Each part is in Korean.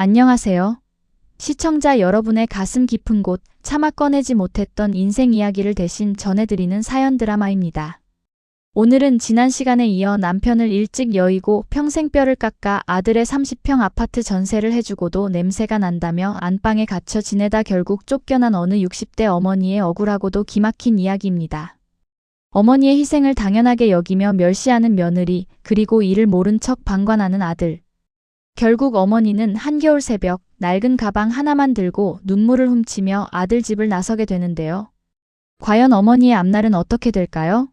안녕하세요. 시청자 여러분의 가슴 깊은 곳, 차마 꺼내지 못했던 인생 이야기를 대신 전해드리는 사연 드라마입니다. 오늘은 지난 시간에 이어 남편을 일찍 여의고 평생 뼈를 깎아 아들의 30평 아파트 전세를 해주고도 냄새가 난다며 안방에 갇혀 지내다 결국 쫓겨난 어느 60대 어머니의 억울하고도 기막힌 이야기입니다. 어머니의 희생을 당연하게 여기며 멸시하는 며느리, 그리고 이를 모른 척 방관하는 아들. 결국 어머니는 한겨울 새벽 낡은 가방 하나만 들고 눈물을 훔치며 아들 집을 나서게 되는데요. 과연 어머니의 앞날은 어떻게 될까요?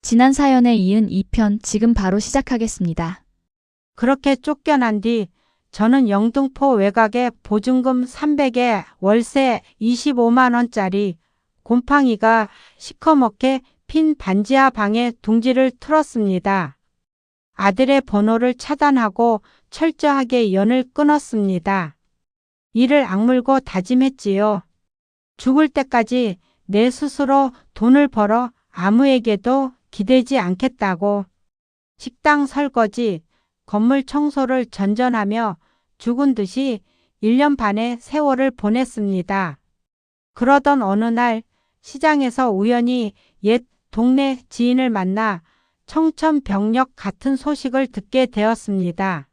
지난 사연에 이은 2편 지금 바로 시작하겠습니다. 그렇게 쫓겨난 뒤 저는 영등포 외곽에 보증금 300에 월세 25만 원짜리 곰팡이가 시커멓게 핀 반지하 방에 둥지를 틀었습니다. 아들의 번호를 차단하고 철저하게 연을 끊었습니다. 이를 악물고 다짐했지요. 죽을 때까지 내 스스로 돈을 벌어 아무에게도 기대지 않겠다고. 식당 설거지, 건물 청소를 전전하며 죽은 듯이 1년 반의 세월을 보냈습니다. 그러던 어느 날 시장에서 우연히 옛 동네 지인을 만나 청천벽력 같은 소식을 듣게 되었습니다.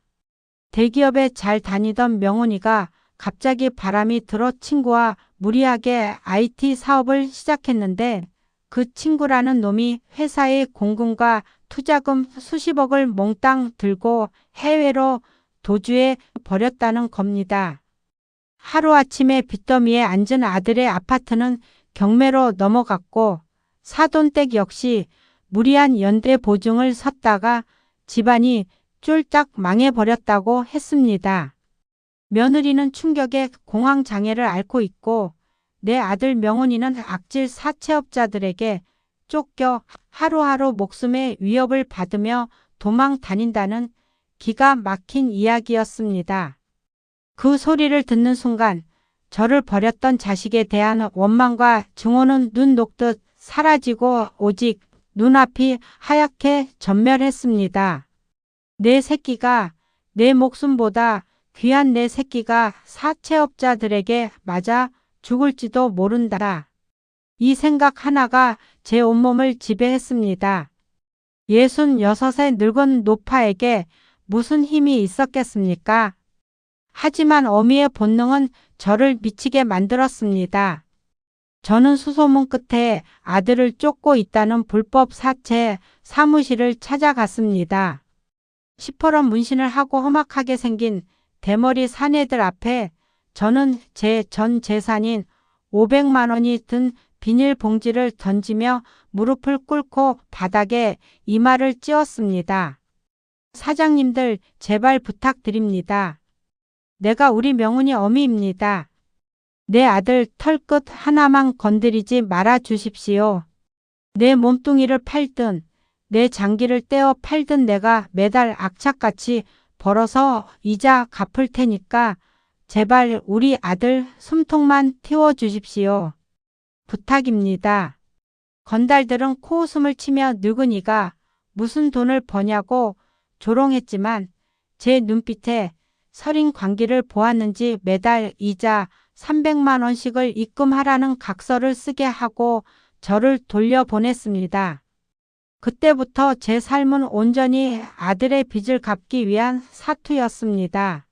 대기업에 잘 다니던 명훈이가 갑자기 바람이 들어 친구와 무리하게 IT 사업을 시작했는데 그 친구라는 놈이 회사의 공금과 투자금 수십억을 몽땅 들고 해외로 도주해 버렸다는 겁니다. 하루아침에 빚더미에 앉은 아들의 아파트는 경매로 넘어갔고 사돈댁 역시 무리한 연대 보증을 섰다가 집안이 쫄딱 망해버렸다고 했습니다. 며느리는 충격에 공황장애를 앓고 있고 내 아들 명훈이는 악질 사채업자들에게 쫓겨 하루하루 목숨의 위협을 받으며 도망 다닌다는 기가 막힌 이야기였습니다. 그 소리를 듣는 순간 저를 버렸던 자식에 대한 원망과 증오는 눈 녹듯 사라지고 오직 눈앞이 하얗게 전멸했습니다. 내 새끼가, 내 목숨보다 귀한 내 새끼가 사채업자들에게 맞아 죽을지도 모른다. 이 생각 하나가 제 온몸을 지배했습니다. 66의 늙은 노파에게 무슨 힘이 있었겠습니까? 하지만 어미의 본능은 저를 미치게 만들었습니다. 저는 수소문 끝에 아들을 쫓고 있다는 불법 사채 사무실을 찾아갔습니다. 시퍼런 문신을 하고 험악하게 생긴 대머리 사내들 앞에 저는 제 전 재산인 500만 원이 든 비닐봉지를 던지며 무릎을 꿇고 바닥에 이마를 찧었습니다. 사장님들 제발 부탁드립니다. 내가 우리 명훈이 어미입니다. 내 아들 털끝 하나만 건드리지 말아 주십시오. 내 몸뚱이를 팔든 내 장기를 떼어 팔든 내가 매달 악착같이 벌어서 이자 갚을 테니까 제발 우리 아들 숨통만 틔워주십시오. 부탁입니다. 건달들은 코웃음을 치며 늙은이가 무슨 돈을 버냐고 조롱했지만 제 눈빛에 서린 광기를 보았는지 매달 이자 300만 원씩을 입금하라는 각서를 쓰게 하고 저를 돌려보냈습니다. 그때부터 제 삶은 온전히 아들의 빚을 갚기 위한 사투였습니다.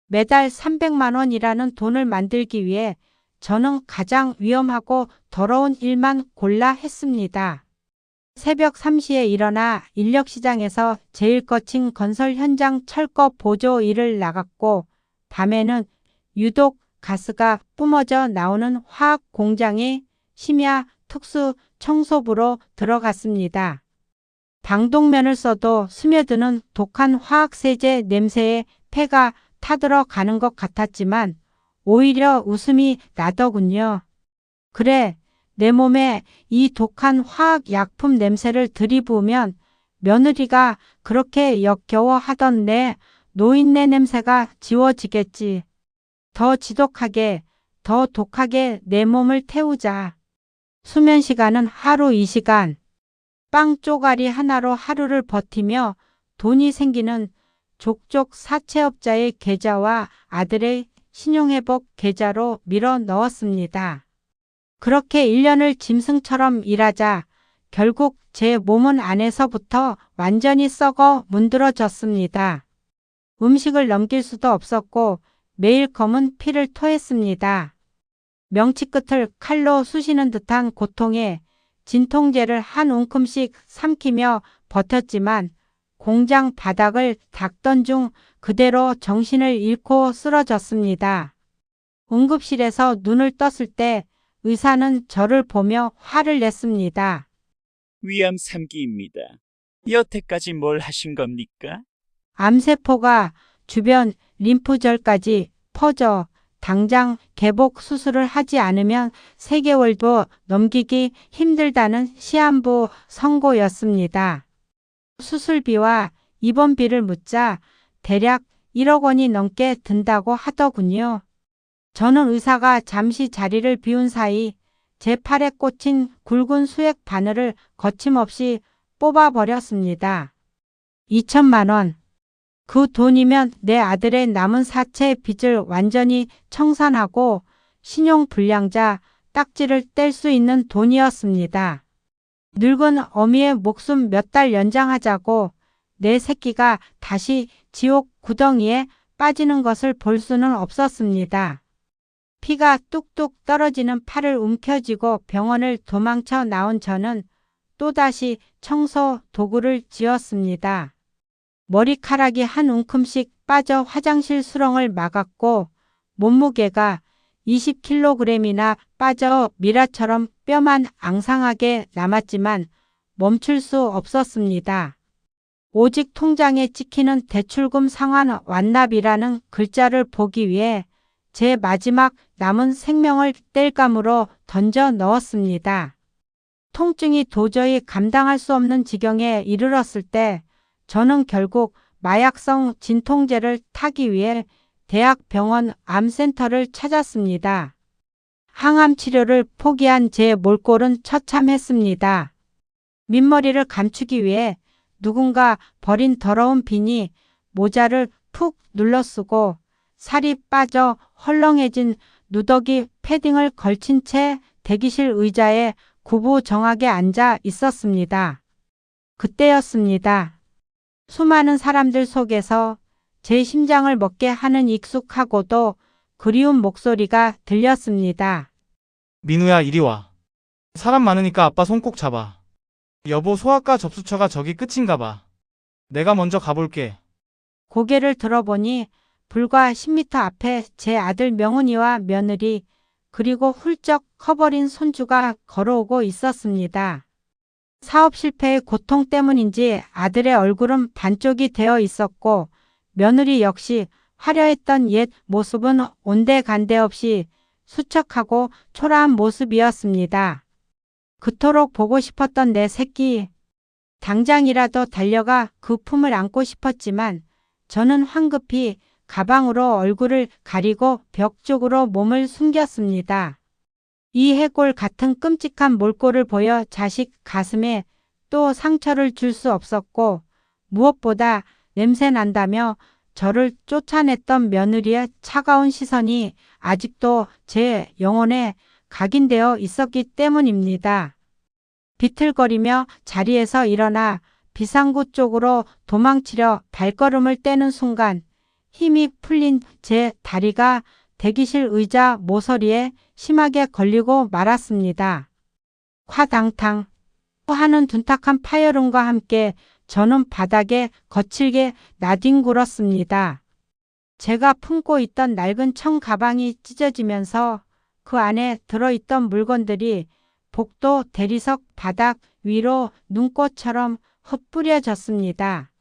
매달 300만 원이라는 돈을 만들기 위해 저는 가장 위험하고 더러운 일만 골라 했습니다. 새벽 3시에 일어나 인력시장에서 제일 거친 건설 현장 철거 보조 일을 나갔고 밤에는 유독 가스가 뿜어져 나오는 화학 공장의 심야 특수 청소부로 들어갔습니다. 방독면을 써도 스며드는 독한 화학세제 냄새에 폐가 타들어가는 것 같았지만 오히려 웃음이 나더군요. 그래, 내 몸에 이 독한 화학약품 냄새를 들이부으면 며느리가 그렇게 역겨워하던 내 노인네 냄새가 지워지겠지. 더 지독하게, 더 독하게 내 몸을 태우자. 수면 시간은 하루 2시간. 빵 쪼가리 하나로 하루를 버티며 돈이 생기는 족족 사채업자의 계좌와 아들의 신용회복 계좌로 밀어 넣었습니다. 그렇게 1년을 짐승처럼 일하자 결국 제 몸은 안에서부터 완전히 썩어 문드러졌습니다. 음식을 넘길 수도 없었고 매일 검은 피를 토했습니다. 명치 끝을 칼로 쑤시는 듯한 고통에 진통제를 한 움큼씩 삼키며 버텼지만 공장 바닥을 닦던 중 그대로 정신을 잃고 쓰러졌습니다. 응급실에서 눈을 떴을 때 의사는 저를 보며 화를 냈습니다. 위암 3기입니다. 여태까지 뭘 하신 겁니까? 암세포가 주변 림프절까지 퍼져 당장 개복 수술을 하지 않으면 3개월도 넘기기 힘들다는 시한부 선고였습니다. 수술비와 입원비를 묻자 대략 1억 원이 넘게 든다고 하더군요. 저는 의사가 잠시 자리를 비운 사이 제 팔에 꽂힌 굵은 수액 바늘을 거침없이 뽑아버렸습니다. 2천만 원. 그 돈이면 내 아들의 남은 사채 빚을 완전히 청산하고 신용불량자 딱지를 뗄 수 있는 돈이었습니다. 늙은 어미의 목숨 몇 달 연장하자고 내 새끼가 다시 지옥 구덩이에 빠지는 것을 볼 수는 없었습니다. 피가 뚝뚝 떨어지는 팔을 움켜쥐고 병원을 도망쳐 나온 저는 또다시 청소 도구를 쥐었습니다. 머리카락이 한 움큼씩 빠져 화장실 수렁을 막았고 몸무게가 20kg이나 빠져 미라처럼 뼈만 앙상하게 남았지만 멈출 수 없었습니다. 오직 통장에 찍히는 대출금 상환 완납이라는 글자를 보기 위해 제 마지막 남은 생명을 뗄감으로 던져 넣었습니다. 통증이 도저히 감당할 수 없는 지경에 이르렀을 때 저는 결국 마약성 진통제를 타기 위해 대학병원 암센터를 찾았습니다. 항암 치료를 포기한 제 몰골은 처참했습니다. 민머리를 감추기 위해 누군가 버린 더러운 비니 모자를 푹 눌러쓰고 살이 빠져 헐렁해진 누더기 패딩을 걸친 채 대기실 의자에 구부정하게 앉아 있었습니다. 그때였습니다. 수많은 사람들 속에서 제 심장을 먹게 하는 익숙하고도 그리운 목소리가 들렸습니다. 민우야, 이리 와. 사람 많으니까 아빠 손 꼭 잡아. 여보, 소아과 접수처가 저기 끝인가 봐. 내가 먼저 가볼게. 고개를 들어보니 불과 10m 앞에 제 아들 명훈이와 며느리 그리고 훌쩍 커버린 손주가 걸어오고 있었습니다. 사업 실패의 고통 때문인지 아들의 얼굴은 반쪽이 되어 있었고 며느리 역시 화려했던 옛 모습은 온데간데 없이 수척하고 초라한 모습이었습니다. 그토록 보고 싶었던 내 새끼. 당장이라도 달려가 그 품을 안고 싶었지만 저는 황급히 가방으로 얼굴을 가리고 벽 쪽으로 몸을 숨겼습니다. 이 해골 같은 끔찍한 몰골을 보여 자식 가슴에 또 상처를 줄 수 없었고 무엇보다 냄새 난다며 저를 쫓아냈던 며느리의 차가운 시선이 아직도 제 영혼에 각인되어 있었기 때문입니다. 비틀거리며 자리에서 일어나 비상구 쪽으로 도망치려 발걸음을 떼는 순간 힘이 풀린 제 다리가 대기실 의자 모서리에 심하게 걸리고 말았습니다. 화당탕 하는 둔탁한 파열음과 함께 저는 바닥에 거칠게 나뒹굴었습니다. 제가 품고 있던 낡은 청 가방이 찢어지면서 그 안에 들어있던 물건들이 복도 대리석 바닥 위로 눈꽃처럼 흩뿌려졌습니다.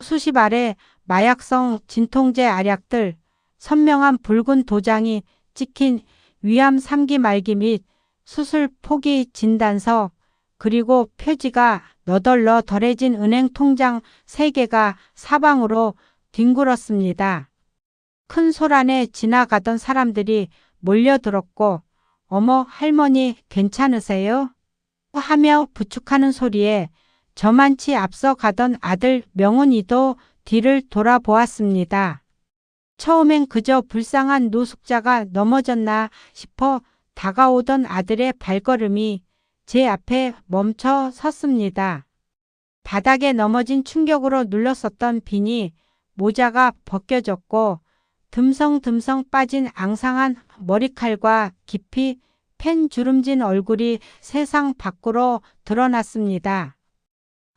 수십 알의 마약성 진통제 알약들, 선명한 붉은 도장이 찍힌 위암 3기 말기 및 수술 포기 진단서, 그리고 표지가 너덜너 덜해진 은행 통장 3개가 사방으로 뒹굴었습니다. 큰 소란에 지나가던 사람들이 몰려들었고 어머 할머니 괜찮으세요? 하며 부축하는 소리에 저만치 앞서 가던 아들 명훈이도 뒤를 돌아보았습니다. 처음엔 그저 불쌍한 노숙자가 넘어졌나 싶어 다가오던 아들의 발걸음이 제 앞에 멈춰 섰습니다. 바닥에 넘어진 충격으로 눌렀었던 비니 모자가 벗겨졌고 듬성듬성 빠진 앙상한 머리칼과 깊이 팬 주름진 얼굴이 세상 밖으로 드러났습니다.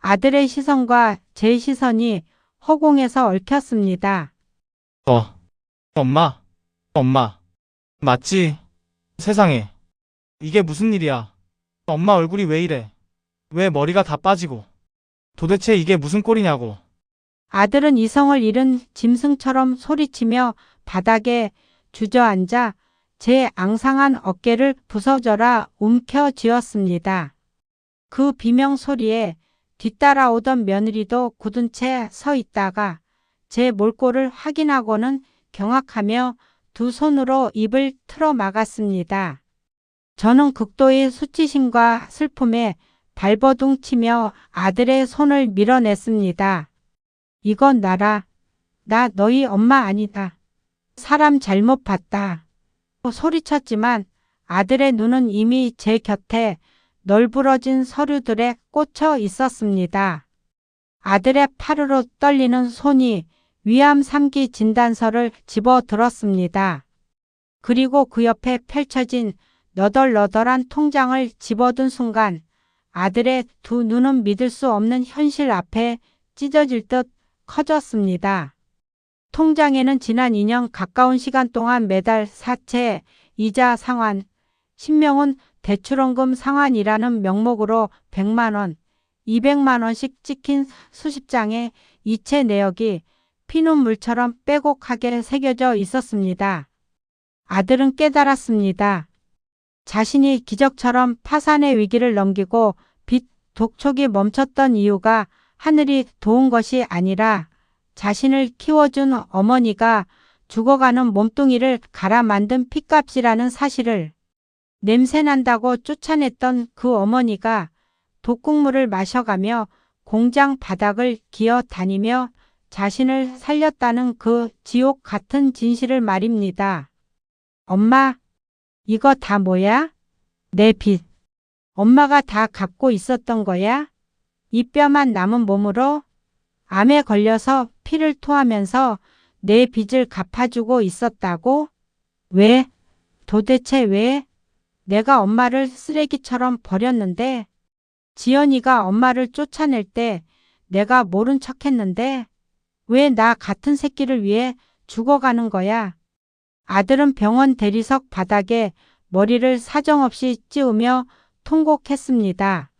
아들의 시선과 제 시선이 허공에서 얽혔습니다. 엄마. 맞지? 세상에. 이게 무슨 일이야? 엄마 얼굴이 왜 이래? 왜 머리가 다 빠지고? 도대체 이게 무슨 꼴이냐고. 아들은 이성을 잃은 짐승처럼 소리치며 바닥에 주저앉아 제 앙상한 어깨를 부서져라 움켜쥐었습니다. 그 비명 소리에 뒤따라오던 며느리도 굳은 채 서 있다가 제 몰골을 확인하고는 경악하며 두 손으로 입을 틀어 막았습니다. 저는 극도의 수치심과 슬픔에 발버둥 치며 아들의 손을 밀어냈습니다. 이건 나라. 나 너희 엄마 아니다. 사람 잘못 봤다. 소리쳤지만 아들의 눈은 이미 제 곁에 널브러진 서류들에 꽂혀 있었습니다. 아들의 파르르 떨리는 손이 위암 3기 진단서를 집어들었습니다. 그리고 그 옆에 펼쳐진 너덜너덜한 통장을 집어든 순간 아들의 두 눈은 믿을 수 없는 현실 앞에 찢어질 듯 커졌습니다. 통장에는 지난 2년 가까운 시간 동안 매달 사채, 이자 상환, 신명은 대출원금 상환이라는 명목으로 100만 원, 200만 원씩 찍힌 수십 장의 이체 내역이 피눈물처럼 빼곡하게 새겨져 있었습니다. 아들은 깨달았습니다. 자신이 기적처럼 파산의 위기를 넘기고 빚 독촉이 멈췄던 이유가 하늘이 도운 것이 아니라 자신을 키워준 어머니가 죽어가는 몸뚱이를 갈아 만든 핏값이라는 사실을, 냄새난다고 쫓아냈던 그 어머니가 독국물을 마셔가며 공장 바닥을 기어 다니며 자신을 살렸다는 그 지옥 같은 진실을 말입니다. 엄마, 이거 다 뭐야? 내 빚. 엄마가 다 갚고 있었던 거야? 이 뼈만 남은 몸으로 암에 걸려서 피를 토하면서 내 빚을 갚아주고 있었다고? 왜? 도대체 왜? 내가 엄마를 쓰레기처럼 버렸는데, 지연이가 엄마를 쫓아낼 때 내가 모른 척했는데 왜 나 같은 새끼를 위해 죽어가는 거야? 아들은 병원 대리석 바닥에 머리를 사정없이 찌우며 통곡했습니다.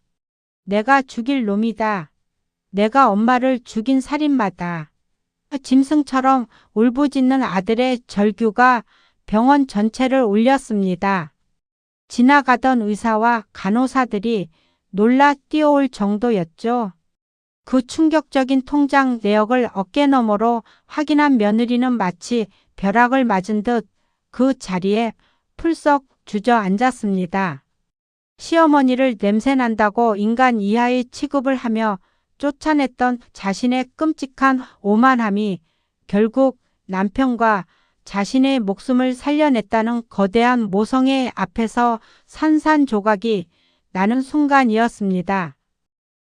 내가 죽일 놈이다. 내가 엄마를 죽인 살인마다. 짐승처럼 울부짖는 아들의 절규가 병원 전체를 울렸습니다. 지나가던 의사와 간호사들이 놀라 뛰어올 정도였죠. 그 충격적인 통장 내역을 어깨너머로 확인한 며느리는 마치 벼락을 맞은 듯 그 자리에 풀썩 주저앉았습니다. 시어머니를 냄새난다고 인간 이하의 취급을 하며 쫓아냈던 자신의 끔찍한 오만함이 결국 남편과 자신의 목숨을 살려냈다는 거대한 모성애 앞에서 산산조각이 나는 순간이었습니다.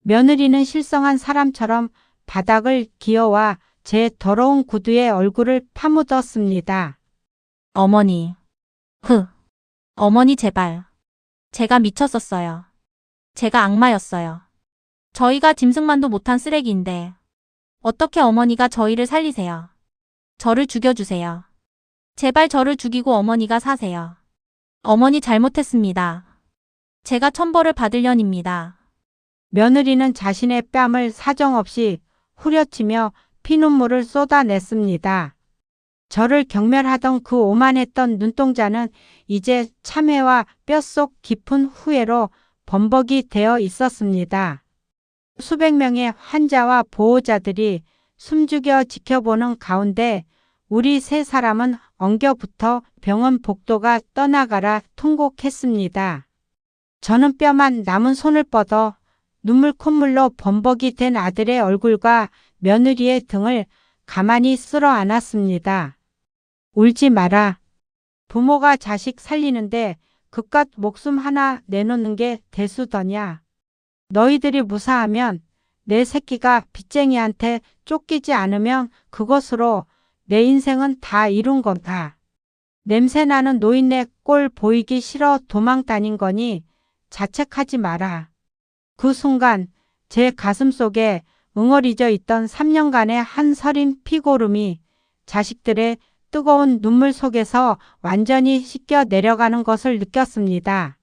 며느리는 실성한 사람처럼 바닥을 기어와 제 더러운 구두에 얼굴을 파묻었습니다. 어머니. 어머니 제발. 제가 미쳤었어요. 제가 악마였어요. 저희가 짐승만도 못한 쓰레기인데 어떻게 어머니가 저희를 살리세요? 저를 죽여주세요. 제발 저를 죽이고 어머니가 사세요. 어머니 잘못했습니다. 제가 천벌을 받을 년입니다. 며느리는 자신의 뺨을 사정없이 후려치며 피눈물을 쏟아냈습니다. 저를 경멸하던 그 오만했던 눈동자는 이제 참회와 뼛속 깊은 후회로 범벅이 되어 있었습니다. 수백 명의 환자와 보호자들이 숨죽여 지켜보는 가운데 우리 세 사람은 엉겨붙어 병원 복도가 떠나가라 통곡했습니다. 저는 뼈만 남은 손을 뻗어 눈물 콧물로 범벅이 된 아들의 얼굴과 며느리의 등을 가만히 쓸어 안았습니다. 울지 마라. 부모가 자식 살리는데 그깟 목숨 하나 내놓는 게 대수더냐. 너희들이 무사하면 내 새끼가 빚쟁이한테 쫓기지 않으면 그것으로 내 인생은 다 이룬 거다. 냄새나는 노인네 꼴 보이기 싫어 도망 다닌 거니 자책하지 마라. 그 순간 제 가슴 속에 응어리져 있던 3년간의 한 서린 피고름이 자식들의 뜨거운 눈물 속에서 완전히 씻겨 내려가는 것을 느꼈습니다.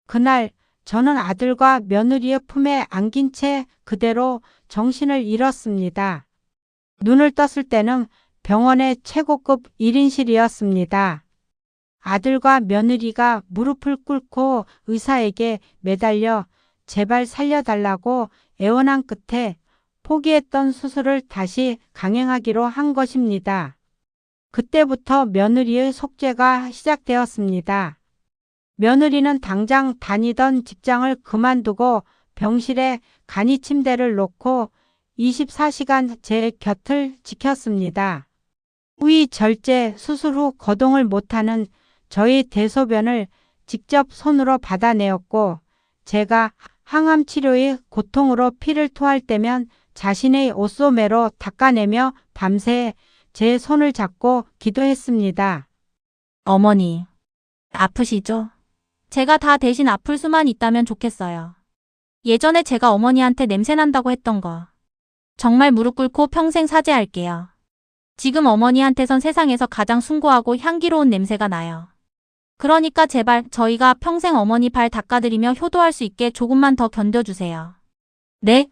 그날 저는 아들과 며느리의 품에 안긴 채 그대로 정신을 잃었습니다. 눈을 떴을 때는 병원의 최고급 1인실이었습니다. 아들과 며느리가 무릎을 꿇고 의사에게 매달려 제발 살려달라고 애원한 끝에 포기했던 수술을 다시 강행하기로 한 것입니다. 그때부터 며느리의 속죄가 시작되었습니다. 며느리는 당장 다니던 직장을 그만두고 병실에 간이 침대를 놓고 24시간 제 곁을 지켰습니다. 후이 절제 수술 후 거동을 못하는 저희 대소변을 직접 손으로 받아내었고 제가 항암 치료의 고통으로 피를 토할 때면 자신의 옷소매로 닦아내며 밤새 제 손을 잡고 기도했습니다. 어머니, 아프시죠? 제가 다 대신 아플 수만 있다면 좋겠어요. 예전에 제가 어머니한테 냄새난다고 했던 거. 정말 무릎 꿇고 평생 사죄할게요. 지금 어머니한테선 세상에서 가장 숭고하고 향기로운 냄새가 나요. 그러니까 제발 저희가 평생 어머니 발 닦아드리며 효도할 수 있게 조금만 더 견뎌주세요. 네?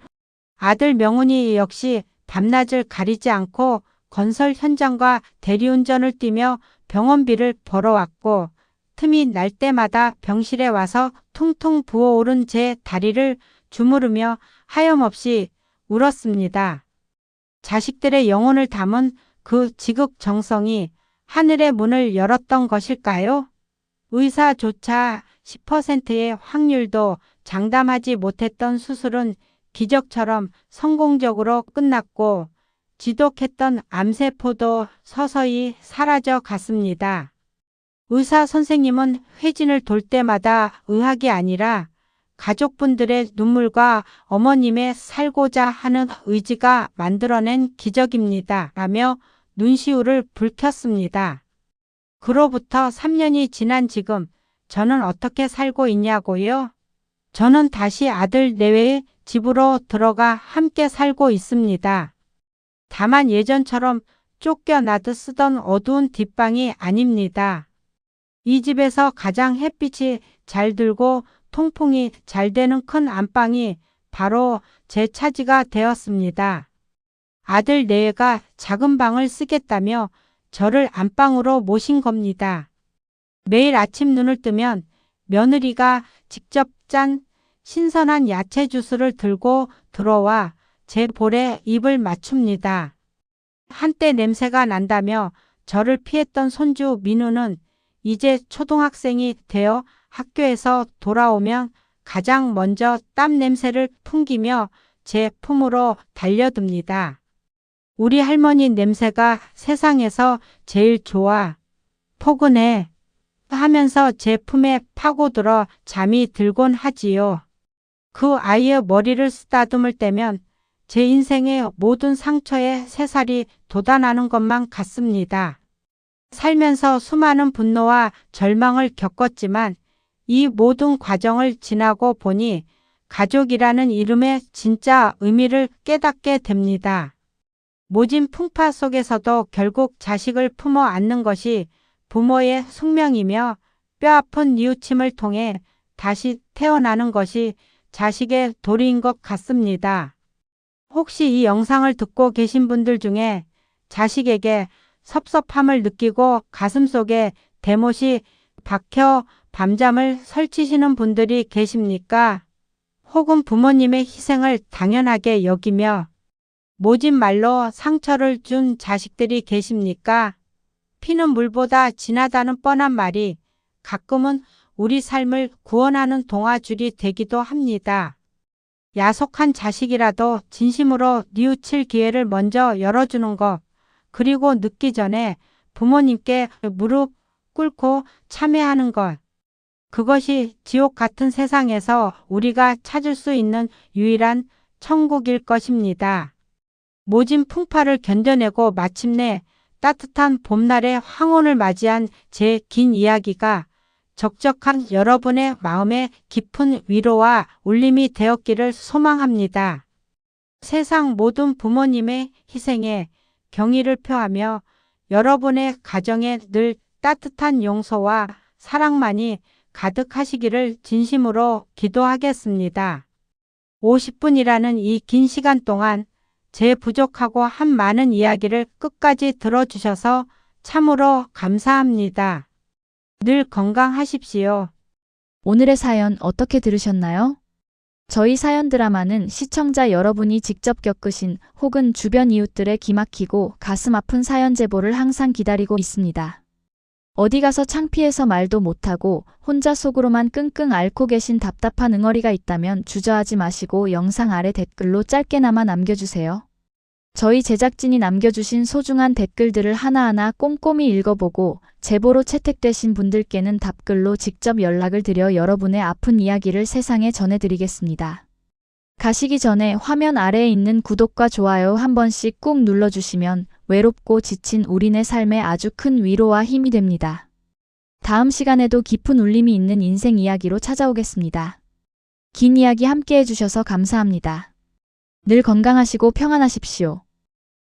아들 명훈이 역시 밤낮을 가리지 않고 건설 현장과 대리운전을 뛰며 병원비를 벌어왔고 틈이 날 때마다 병실에 와서 퉁퉁 부어오른 제 다리를 주무르며 하염없이 울었습니다. 자식들의 영혼을 담은 그 지극정성이 하늘의 문을 열었던 것일까요? 의사조차 10%의 확률도 장담하지 못했던 수술은 기적처럼 성공적으로 끝났고 지독했던 암세포도 서서히 사라져 갔습니다. 의사 선생님은 회진을 돌 때마다 의학이 아니라 가족분들의 눈물과 어머님의 살고자 하는 의지가 만들어낸 기적입니다. 라며 눈시울을 붉혔습니다. 그로부터 3년이 지난 지금 저는 어떻게 살고 있냐고요? 저는 다시 아들 내외의 집으로 들어가 함께 살고 있습니다. 다만 예전처럼 쫓겨나듯 쓰던 어두운 뒷방이 아닙니다. 이 집에서 가장 햇빛이 잘 들고 통풍이 잘 되는 큰 안방이 바로 제 차지가 되었습니다. 아들 내외가 작은 방을 쓰겠다며 저를 안방으로 모신 겁니다. 매일 아침 눈을 뜨면 며느리가 직접 짠 신선한 야채 주스를 들고 들어와 제 볼에 입을 맞춥니다. 한때 냄새가 난다며 저를 피했던 손주 민우는 이제 초등학생이 되어 학교에서 돌아오면 가장 먼저 땀 냄새를 풍기며 제 품으로 달려듭니다. 우리 할머니 냄새가 세상에서 제일 좋아. 포근해. 하면서 제 품에 파고들어 잠이 들곤 하지요. 그 아이의 머리를 쓰다듬을 때면 제 인생의 모든 상처에 새살이 돋아나는 것만 같습니다. 살면서 수많은 분노와 절망을 겪었지만 이 모든 과정을 지나고 보니 가족이라는 이름의 진짜 의미를 깨닫게 됩니다. 모진 풍파 속에서도 결국 자식을 품어 안는 것이 부모의 숙명이며 뼈아픈 뉘우침을 통해 다시 태어나는 것이 자식의 도리인 것 같습니다. 혹시 이 영상을 듣고 계신 분들 중에 자식에게 섭섭함을 느끼고 가슴속에 대못이 박혀 밤잠을 설치시는 분들이 계십니까? 혹은 부모님의 희생을 당연하게 여기며 모진 말로 상처를 준 자식들이 계십니까? 피는 물보다 진하다는 뻔한 말이 가끔은 우리 삶을 구원하는 동아줄이 되기도 합니다. 야속한 자식이라도 진심으로 뉘우칠 기회를 먼저 열어주는 것, 그리고 늦기 전에 부모님께 무릎 꿇고 참회하는 것. 그것이 지옥 같은 세상에서 우리가 찾을 수 있는 유일한 천국일 것입니다. 모진 풍파를 견뎌내고 마침내 따뜻한 봄날의 황혼을 맞이한 제 긴 이야기가 적적한 여러분의 마음에 깊은 위로와 울림이 되었기를 소망합니다. 세상 모든 부모님의 희생에 경의를 표하며 여러분의 가정에 늘 따뜻한 용서와 사랑만이 가득하시기를 진심으로 기도하겠습니다. 50분이라는 이 긴 시간 동안 제 부족하고 한 많은 이야기를 끝까지 들어주셔서 참으로 감사합니다. 늘 건강하십시오. 오늘의 사연 어떻게 들으셨나요? 저희 사연 드라마는 시청자 여러분이 직접 겪으신 혹은 주변 이웃들의 기막히고 가슴 아픈 사연 제보를 항상 기다리고 있습니다. 어디 가서 창피해서 말도 못하고 혼자 속으로만 끙끙 앓고 계신 답답한 응어리가 있다면 주저하지 마시고 영상 아래 댓글로 짧게나마 남겨주세요. 저희 제작진이 남겨주신 소중한 댓글들을 하나하나 꼼꼼히 읽어보고 제보로 채택되신 분들께는 답글로 직접 연락을 드려 여러분의 아픈 이야기를 세상에 전해드리겠습니다. 가시기 전에 화면 아래에 있는 구독과 좋아요 한 번씩 꾹 눌러주시면 외롭고 지친 우리네 삶에 아주 큰 위로와 힘이 됩니다. 다음 시간에도 깊은 울림이 있는 인생 이야기로 찾아오겠습니다. 긴 이야기 함께 해주셔서 감사합니다. 늘 건강하시고 평안하십시오.